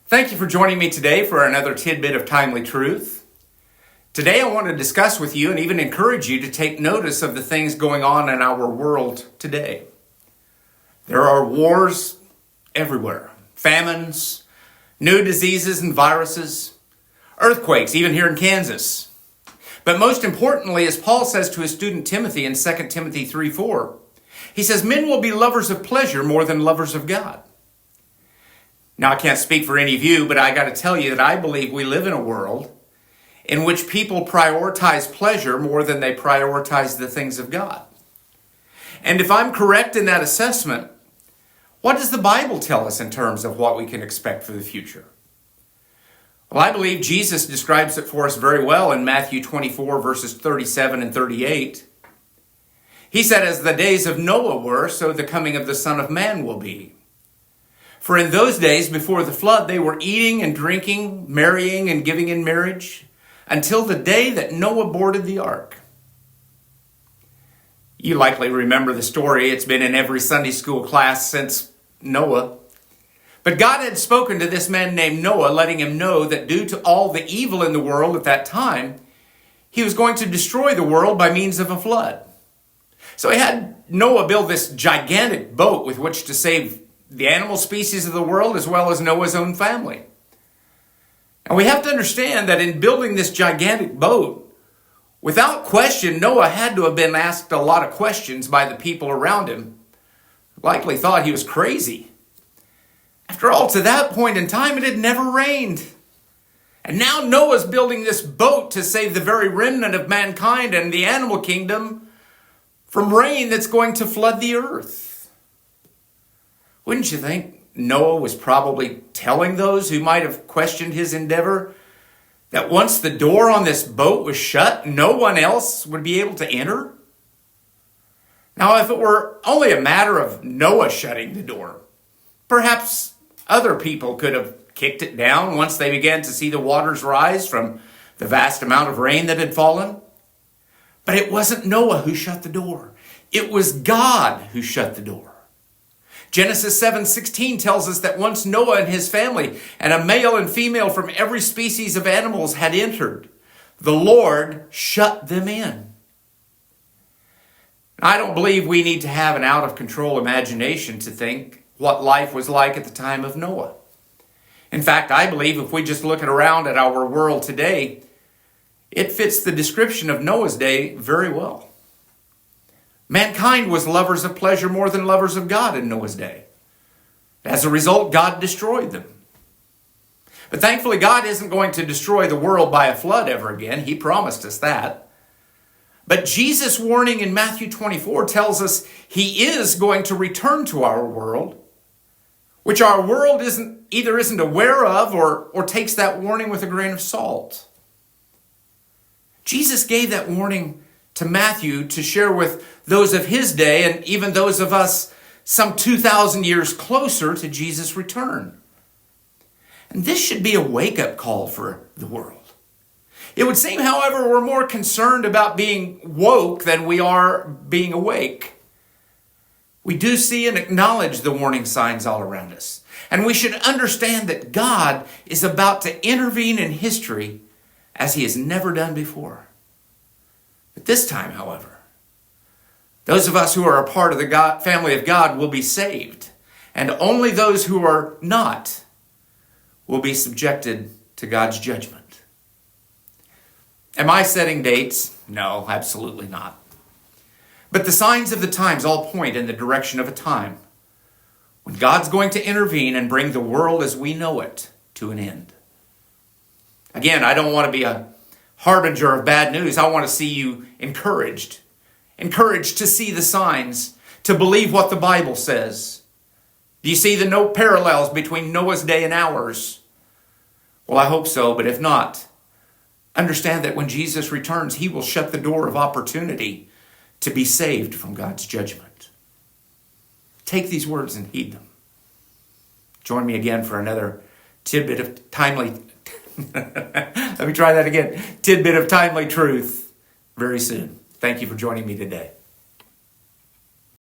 Thank you for joining me today for another tidbit of timely truth. Today I want to discuss with you and even encourage you to take notice of the things going on in our world today. There are wars everywhere, famines, new diseases and viruses, earthquakes, even here in Kansas. But most importantly, as Paul says to his student Timothy in 2 Timothy 3:4, he says, men will be lovers of pleasure more than lovers of God. Now, I can't speak for any of you, but I got to tell you that I believe we live in a world in which people prioritize pleasure more than they prioritize the things of God. And if I'm correct in that assessment, what does the Bible tell us in terms of what we can expect for the future? Well, I believe Jesus describes it for us very well in Matthew 24, verses 37 and 38. He said, as the days of Noah were, so the coming of the Son of Man will be. For in those days before the flood, they were eating and drinking, marrying and giving in marriage, until the day that Noah boarded the ark. You likely remember the story. It's been in every Sunday school class since Noah. But God had spoken to this man named Noah, letting him know that due to all the evil in the world at that time, he was going to destroy the world by means of a flood. So he had Noah build this gigantic boat with which to save the animal species of the world as well as Noah's own family. And we have to understand that in building this gigantic boat, without question, Noah had to have been asked a lot of questions by the people around him. Likely thought he was crazy. After all, to that point in time, it had never rained. And now Noah's building this boat to save the very remnant of mankind and the animal kingdom from rain that's going to flood the earth. Wouldn't you think Noah was probably telling those who might have questioned his endeavor that once the door on this boat was shut, no one else would be able to enter? Now, if it were only a matter of Noah shutting the door, perhaps other people could have kicked it down once they began to see the waters rise from the vast amount of rain that had fallen. But it wasn't Noah who shut the door. It was God who shut the door. Genesis 7:16 tells us that once Noah and his family and a male and female from every species of animals had entered, the Lord shut them in. I don't believe we need to have an out-of-control imagination to think what life was like at the time of Noah. In fact, I believe if we just look around at our world today, it fits the description of Noah's day very well. Mankind was lovers of pleasure more than lovers of God in Noah's day. As a result, God destroyed them. But thankfully, God isn't going to destroy the world by a flood ever again. He promised us that. But Jesus' warning in Matthew 24 tells us he is going to return to our world, which our world either isn't aware of or takes that warning with a grain of salt. Jesus gave that warning to Matthew to share with those of his day and even those of us some 2,000 years closer to Jesus' return. And this should be a wake-up call for the world. It would seem, however, we're more concerned about being woke than we are being awake. We do see and acknowledge the warning signs all around us. And we should understand that God is about to intervene in history as he has never done before. But this time, however, those of us who are a part of the family of God will be saved, and only those who are not will be subjected to God's judgment. Am I setting dates? No, absolutely not. But the signs of the times all point in the direction of a time when God's going to intervene and bring the world as we know it to an end. Again, I don't want to be a harbinger of bad news. I want to see you encouraged to see the signs, to believe what the Bible says. Do you see the no parallels between Noah's day and ours? Well, I hope so, but if not, understand that when Jesus returns, he will shut the door of opportunity to be saved from God's judgment. Take these words and heed them. Join me again for another tidbit of timely Let me try that again. Tidbit of timely truth very soon. Thank you for joining me today.